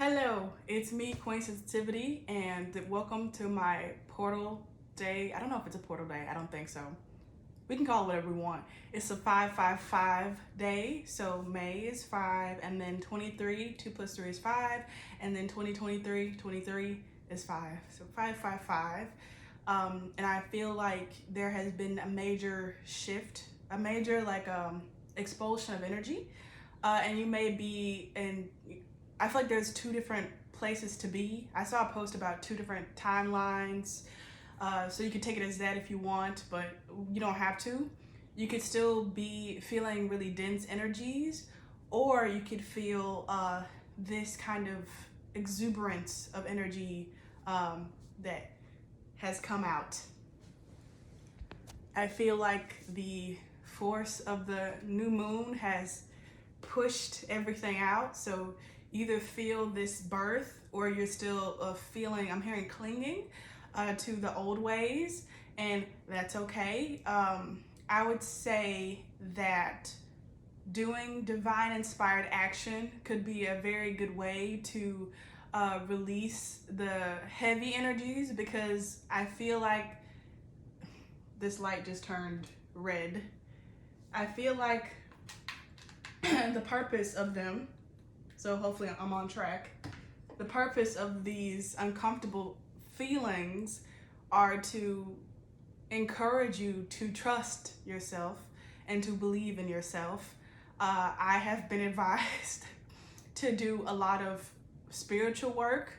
Hello, it's me, Queen Sensitivity, and welcome to my portal day. I don't know if it's a portal day, I don't think so. We can call it whatever we want. It's a 555 day, so May is 5, and then 23, 2 plus 3 is 5, and then 23 is 5. So 555. And I feel like there has been a major shift, a major expulsion of energy. And you may be in, I feel like there's two different places to be. I saw a post about two different timelines. So you could take it as that if you want, but you don't have to. You could still be feeling really dense energies, or you could feel this kind of exuberance of energy that has come out. I feel like the force of the new moon has pushed everything out. So either feel this birth, or you're still feeling, I'm hearing clinging to the old ways, and that's okay. I would say that doing divine inspired action could be a very good way to release the heavy energies, because I feel like this light just turned red. I feel like the purpose of them, so hopefully I'm on track. The purpose of these uncomfortable feelings are to encourage you to trust yourself and to believe in yourself. I have been advised to do a lot of spiritual work,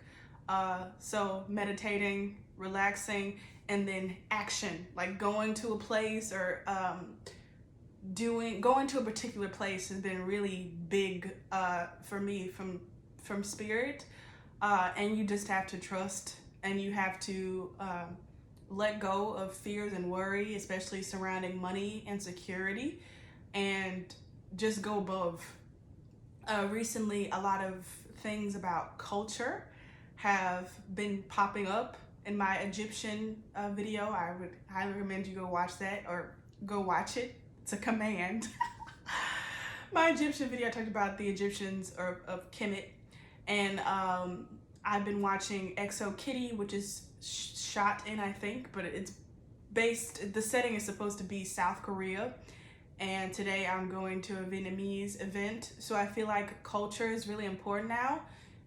so meditating, relaxing, and then action, like going to a place or going to a particular place has been really big for me from spirit. And you just have to trust, and you have to let go of fears and worry, especially surrounding money and security, and just go above. Recently, a lot of things about culture have been popping up in my Egyptian video. I would highly recommend you go watch that, or go watch it. It's a command. My Egyptian video, I talked about the Egyptians of Kemet, and I've been watching Exo Kitty, which is shot in, I think, but it's based, the setting is supposed to be South Korea, and today I'm going to a Vietnamese event. So I feel like culture is really important now,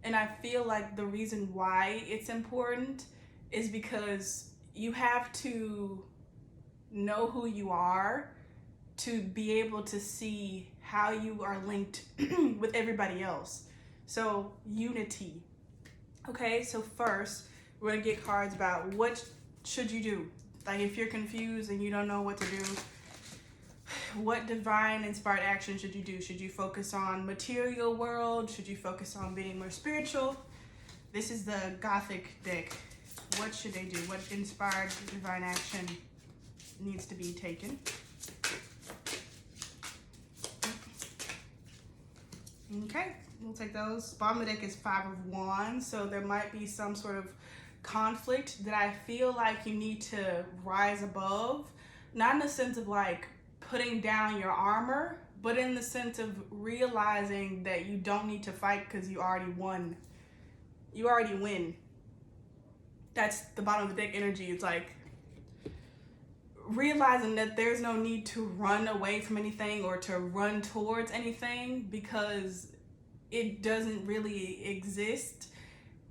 and I feel like the reason why it's important is because you have to know who you are to be able to see how you are linked with everybody else. So unity. Okay, so first we're gonna get cards about what should you do. Like if you're confused and you don't know what to do, what divine inspired action should you do? Should you focus on material world? Should you focus on being more spiritual? This is the Gothic deck. What should they do? What inspired divine action needs to be taken? Okay, we'll take those. Bottom of the deck is 5 of Wands, so there might be some sort of conflict that I feel like you need to rise above. Not in the sense of like putting down your armor, but in the sense of realizing that you don't need to fight because you already won. You already win. That's the bottom of the deck energy. It's like realizing that there's no need to run away from anything or to run towards anything, because it doesn't really exist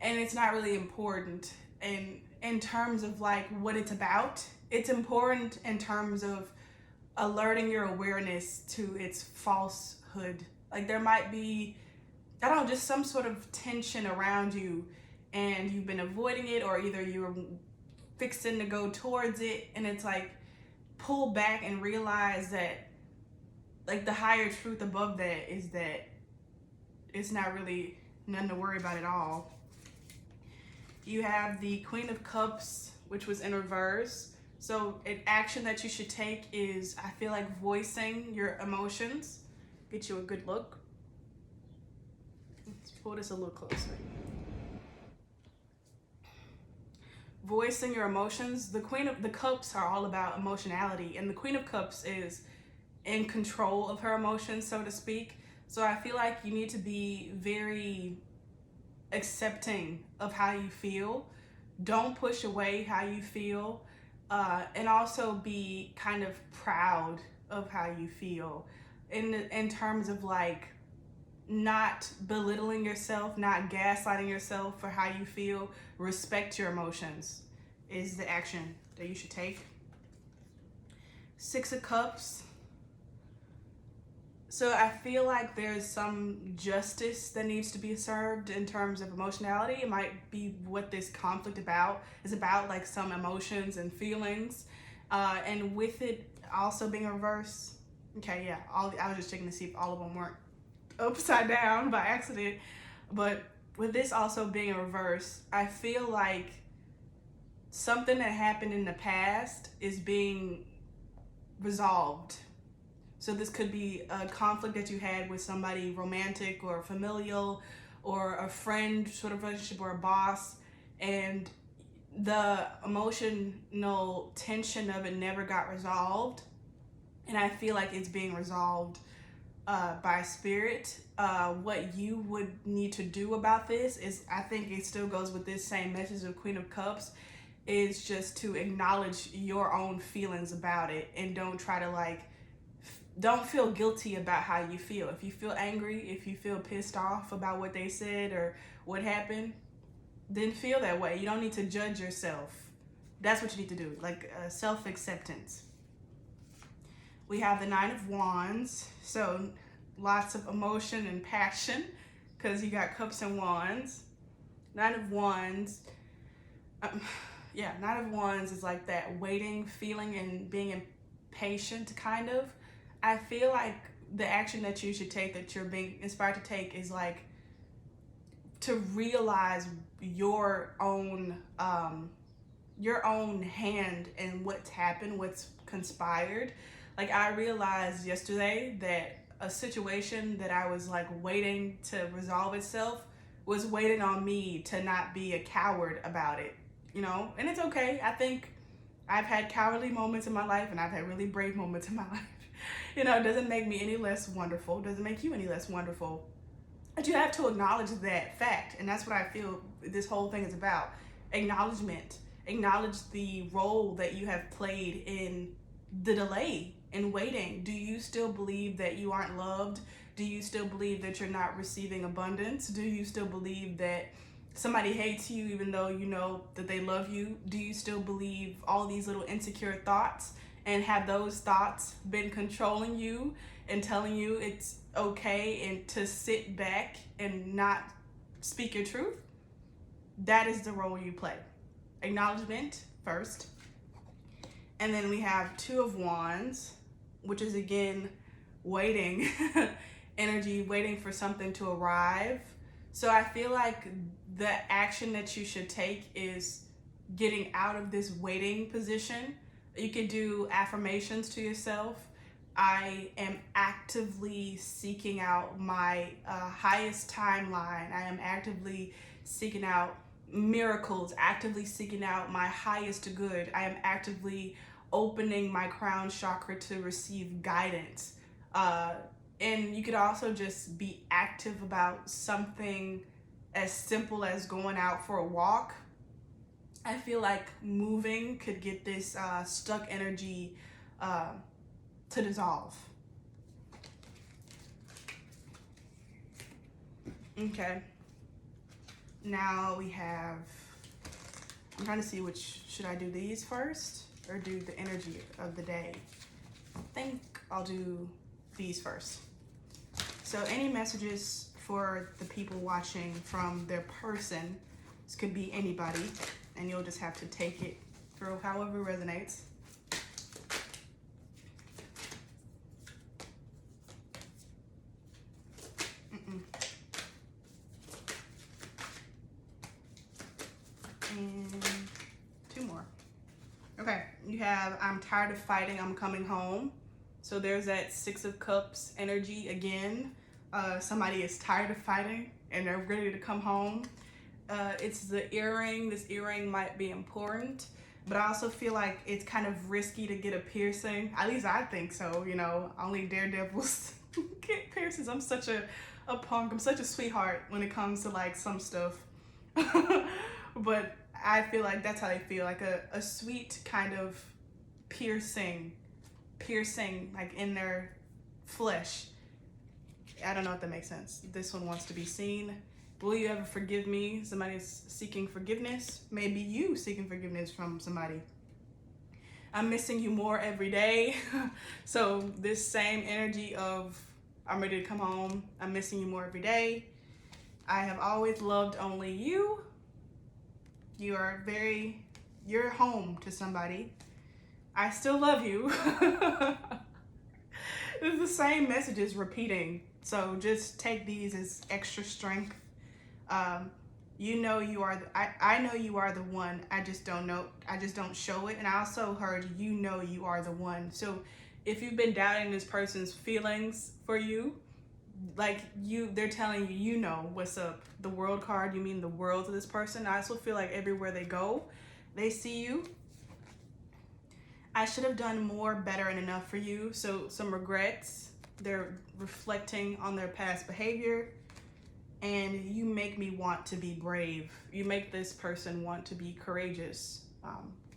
and it's not really important. And in terms of like what it's about, it's important in terms of alerting your awareness to its falsehood. Like there might be, I don't know, just some sort of tension around you and you've been avoiding it, or either you're fixing to go towards it, and it's like pull back and realize that like the higher truth above that is that it's not really nothing to worry about at all. You have the Queen of Cups, which was in reverse. So an action that you should take is, I feel like, voicing your emotions. Get you a good look. Let's pull this a little closer. Voicing your emotions. The Queen of the Cups are all about emotionality, and the Queen of Cups is in control of her emotions, so to speak. So I feel like you need to be very accepting of how you feel. Don't push away how you feel. And also be kind of proud of how you feel in terms of like not belittling yourself, not gaslighting yourself for how you feel. Respect your emotions is the action that you should take. Six of Cups. So I feel like there's some justice that needs to be served in terms of emotionality. It might be what this conflict is about, like some emotions and feelings. And with it also being a reverse. Okay, yeah. I was just checking to see if all of them weren't upside down by accident. But with this also being a reverse, I feel like something that happened in the past is being resolved. So this could be a conflict that you had with somebody romantic or familial or a friend sort of relationship or a boss, and the emotional tension of it never got resolved. And I feel like it's being resolved by spirit. What you would need to do about this is, I think it still goes with this same message of Queen of Cups, is just to acknowledge your own feelings about it and don't try to like, don't feel guilty about how you feel. If you feel angry, if you feel pissed off about what they said or what happened, then feel that way. You don't need to judge yourself. That's what you need to do, like self-acceptance. We have the Nine of Wands, so lots of emotion and passion because you got Cups and Wands. Nine of Wands, Nine of Wands is like that waiting feeling and being impatient kind of. I feel like the action that you should take, that you're being inspired to take, is like to realize your own hand in what's happened, what's conspired. Like I realized yesterday that a situation that I was like waiting to resolve itself was waiting on me to not be a coward about it, you know? And it's okay. I think I've had cowardly moments in my life and I've had really brave moments in my life. You know, it doesn't make me any less wonderful, doesn't make you any less wonderful. But you have to acknowledge that fact, and that's what I feel this whole thing is about. Acknowledgement. Acknowledge the role that you have played in the delay in waiting. Do you still believe that you aren't loved? Do you still believe that you're not receiving abundance? Do you still believe that somebody hates you even though you know that they love you? Do you still believe all these little insecure thoughts? And have those thoughts been controlling you and telling you it's okay and to sit back and not speak your truth? That is the role you play. Acknowledgement first. And then we have Two of Wands, which is again waiting energy, waiting for something to arrive. So I feel like the action that you should take is getting out of this waiting position. You can do affirmations to yourself. I am actively seeking out my highest timeline. I am actively seeking out miracles, actively seeking out my highest good. I am actively opening my crown chakra to receive guidance. And you could also just be active about something as simple as going out for a walk. I feel like moving could get this stuck energy to dissolve. Okay. Now we have, I'm trying to see which, should I do these first or do the energy of the day? I think I'll do these first. So any messages for the people watching from their person, this could be anybody, and you'll just have to take it through however resonates. And two more. Okay, you have I'm tired of fighting, I'm coming home. So there's that Six of Cups energy again. Somebody is tired of fighting and they're ready to come home. It's the earring. This earring might be important, but I also feel like it's kind of risky to get a piercing. At least I think so, you know. Only daredevils get piercings. I'm such a a punk. I'm such a sweetheart when it comes to like some stuff. But I feel like that's how they feel, like a sweet kind of piercing like in their flesh. I don't know if that makes sense. This one wants to be seen. Will you ever forgive me? Somebody's seeking forgiveness. Maybe you seeking forgiveness from somebody. I'm missing you more every day. So this same energy of I'm ready to come home. I'm missing you more every day. I have always loved only you. You're home to somebody. I still love you. It's the same messages repeating. So just take these as extra strength. You know you are I know you are the one. I just don't show it. And I also heard you know you are the one. So if you've been doubting this person's feelings for you, like they're telling you, you know what's up. The world card, you mean the world to this person. I also feel like everywhere they go, they see you. I should have done more, better, and enough for you. So some regrets. They're reflecting on their past behavior. And you make me want to be brave. You make this person want to be courageous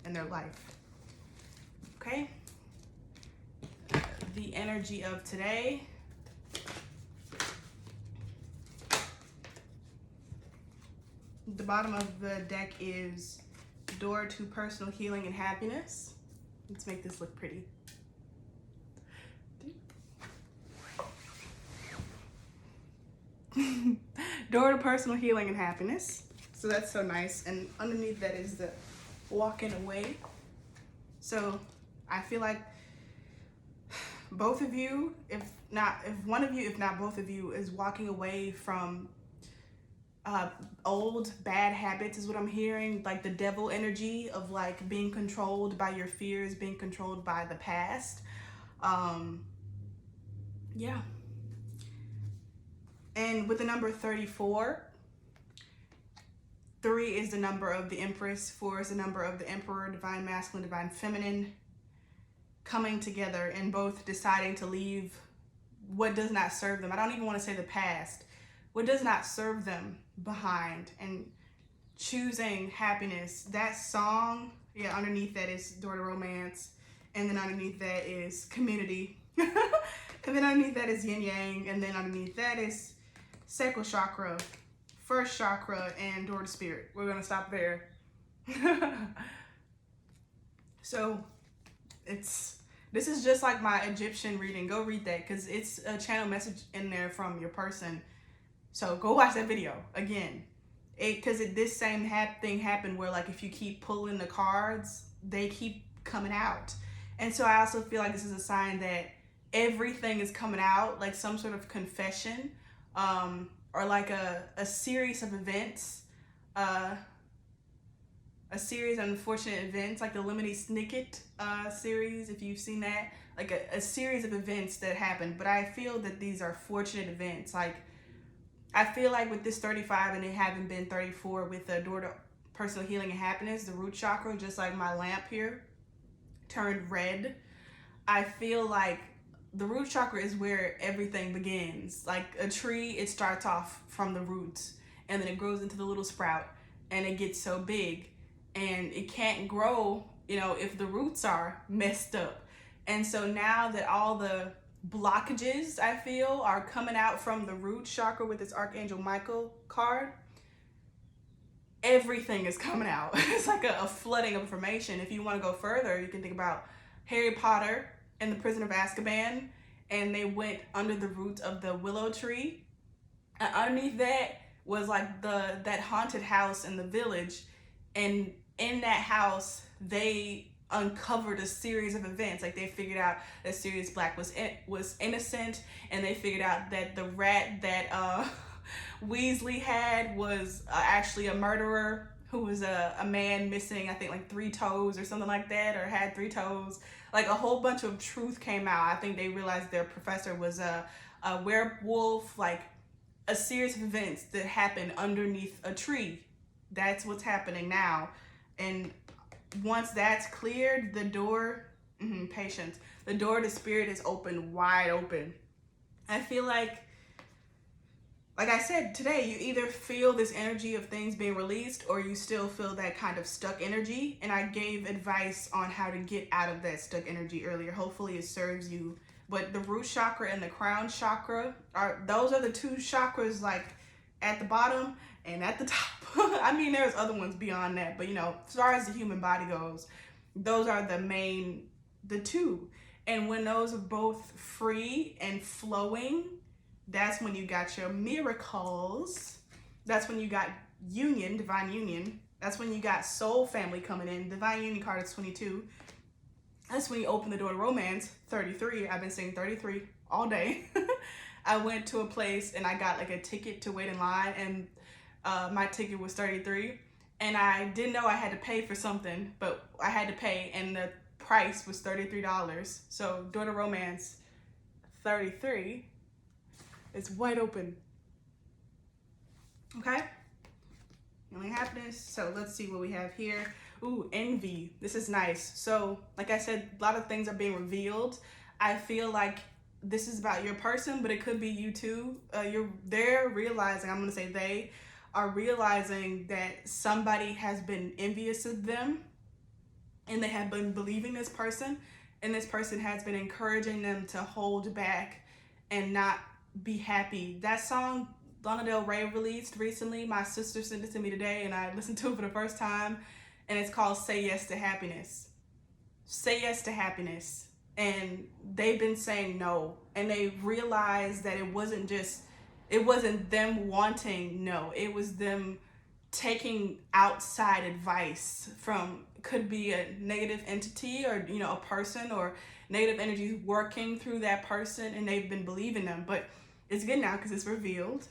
in their life. Okay? The energy of today. The bottom of the deck is door to personal healing and happiness. Let's make this look pretty. Door to personal healing and happiness. So that's so nice. And underneath that is the walking away. So I feel like both of you, if one of you, if not both of you, is walking away from old bad habits is what I'm hearing, like the devil energy of like being controlled by your fears, being controlled by the past. Yeah. And with the number 34, 3 is the number of the Empress, 4 is the number of the Emperor, divine masculine, divine feminine, coming together and both deciding to leave what does not serve them. I don't even want to say the past. What does not serve them behind and choosing happiness. That song, yeah, underneath that is Door to Romance. And then underneath that is Community. And then underneath that is Yin Yang. And then underneath that is Sacral Chakra, First Chakra, and Door to Spirit. We're going to stop there. So this is just like my Egyptian reading. Go read that because it's a channel message in there from your person. So go watch that video again. Because this same thing happened where like if you keep pulling the cards, they keep coming out. And so I also feel like this is a sign that everything is coming out, like some sort of confession, or like a series of events, a series of unfortunate events, like the Lemony Snicket series, if you've seen that, like a series of events that happened. But I feel that these are fortunate events. Like I feel like with this 35 and it having been 34 with the door to personal healing and happiness, the root chakra, just like my lamp here, turned red. I feel like the root chakra is where everything begins. Like a tree, it starts off from the roots and then it grows into the little sprout and it gets so big and it can't grow, if the roots are messed up. And so now that all the blockages I feel are coming out from the root chakra with this Archangel Michael card, everything is coming out. It's like a flooding of information. If you want to go further, you can think about Harry Potter and the Prison of Azkaban, and they went under the roots of the willow tree. And underneath that was like that haunted house in the village, and in that house they uncovered a series of events. Like they figured out that Sirius Black was innocent, and they figured out that the rat that Weasley had was actually a murderer who was a man missing, I think like 3 toes or something like that, or had 3 toes. Like a whole bunch of truth came out. I think they realized their professor was a werewolf, like a series of events that happened underneath a tree. That's what's happening now. And once that's cleared, the door, patience, the door to spirit is open, wide open. I feel like like I said today, you either feel this energy of things being released or you still feel that kind of stuck energy. And I gave advice on how to get out of that stuck energy earlier. Hopefully it serves you. But the root chakra and the crown chakra those are the two chakras, like at the bottom and at the top. I mean, there's other ones beyond that, but as far as the human body goes, those are the two. And when those are both free and flowing, that's when you got your miracles. That's when you got union, divine union. That's when you got soul family coming in. Divine union card is 22. That's when you open the door to romance, 33. I've been saying 33 all day. I went to a place and I got like a ticket to wait in line, and my ticket was 33. And I didn't know I had to pay for something, but I had to pay, and the price was $33. So door to romance, 33. It's wide open. Okay? Healing happiness. So let's see what we have here. Ooh, envy. This is nice. So, like I said, a lot of things are being revealed. I feel like this is about your person, but it could be you too. They're realizing, I'm going to say they are realizing that somebody has been envious of them, and they have been believing this person, and this person has been encouraging them to hold back and not be happy. That song Lana Del Rey released recently, my sister sent it to me today, and I listened to it for the first time, and it's called Say Yes to Happiness. Say yes to happiness. And they've been saying no, and they realized that it wasn't them wanting no, it was them taking outside advice from, could be a negative entity or a person, or negative energies working through that person, and they've been believing them. But it's good now because it's revealed.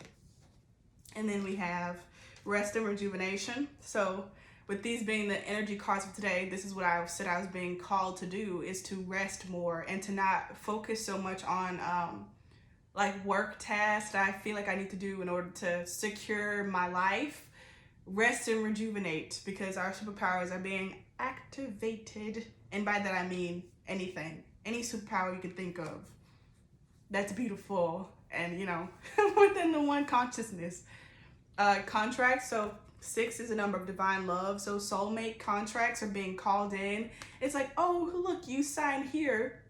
And then we have rest and rejuvenation. So with these being the energy cards for today, this is what I said I was being called to do, is to rest more and to not focus so much on like work tasks that I feel like I need to do in order to secure my life. Rest and rejuvenate, because our superpowers are being activated. And by that I mean anything, any superpower you can think of that's beautiful and within the one consciousness. Contracts. So 6 is a number of divine love. So soulmate contracts are being called in. It's like, oh, look, you signed here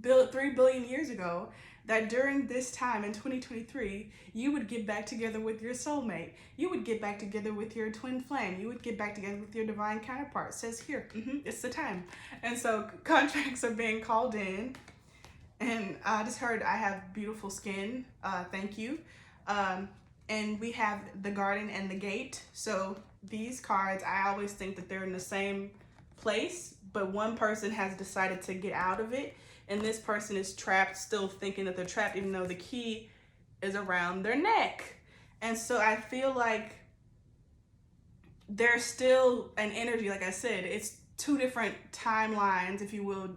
3 billion years ago that during this time in 2023, you would get back together with your soulmate. You would get back together with your twin flame. You would get back together with your divine counterpart. It says here, it's the time. And so contracts are being called in. And I just heard I have beautiful skin. Thank you. And we have the garden and the gate. So these cards, I always think that they're in the same place, but one person has decided to get out of it, and this person is trapped, still thinking that they're trapped, even though the key is around their neck. And so I feel like there's still an energy, like I said, it's 2 different timelines, if you will,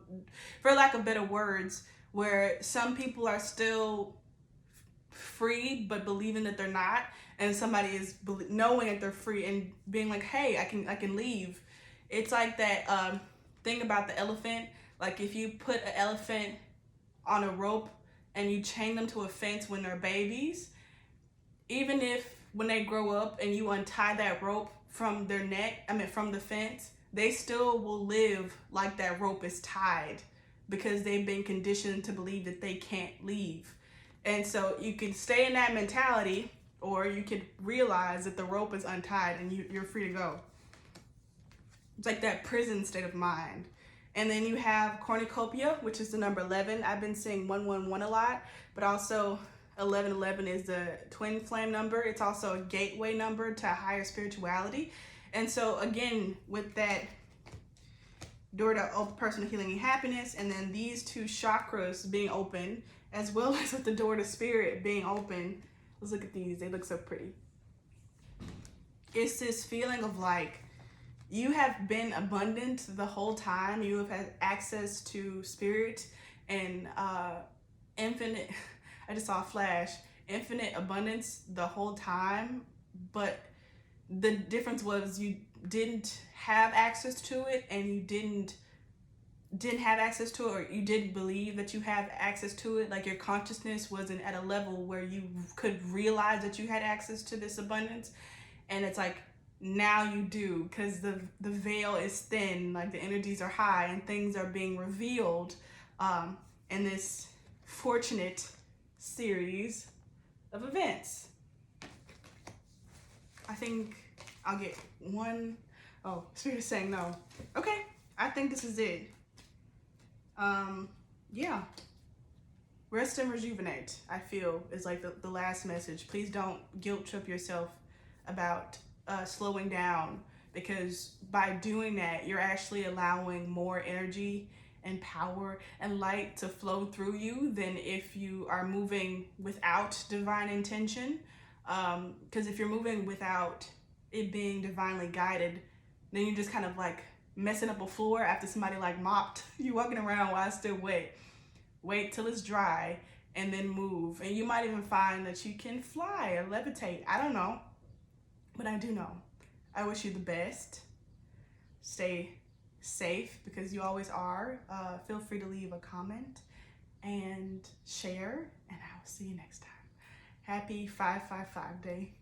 for lack of better words, where some people are still free but believing that they're not, and somebody is knowing that they're free and being like, hey, I can leave. It's like that thing about the elephant. Like if you put an elephant on a rope and you chain them to a fence when they're babies, even if when they grow up and you untie that rope from their neck, from the fence, they still will live like that rope is tied, because they've been conditioned to believe that they can't leave. And so you can stay in that mentality, or you could realize that the rope is untied and you're free to go. It's like that prison state of mind. And then you have cornucopia, which is the number 11. I've been seeing 111 a lot, but also 1111 is the twin flame number. It's also a gateway number to higher spirituality. And so again, with that door to personal healing and happiness, and then these 2 chakras being open, as well as with the door to spirit being open. Let's look at these. They look so pretty. It's this feeling of like, you have been abundant the whole time. You have had access to spirit and infinite, I just saw a flash, infinite abundance the whole time. But the difference was you didn't have access to it, and you didn't didn't have access to it, or you didn't believe that you have access to it, like your consciousness wasn't at a level where you could realize that you had access to this abundance. And it's like now you do, because the veil is thin, like the energies are high and things are being revealed in this fortunate series of events. I think I'll get one. Oh, Spirit is saying no. Okay, I think this is it. Yeah. Rest and rejuvenate, I feel, is like the last message. Please don't guilt trip yourself about slowing down, because by doing that, you're actually allowing more energy and power and light to flow through you than if you are moving without divine intention. Because if you're moving without it being divinely guided, then you're just kind of like messing up a floor after somebody like mopped. You walking around while it's still wet. Wait till it's dry and then move. And you might even find that you can fly or levitate. I don't know, but I do know. I wish you the best. Stay safe, because you always are. Feel free to leave a comment and share, and I will see you next time. Happy 555 day.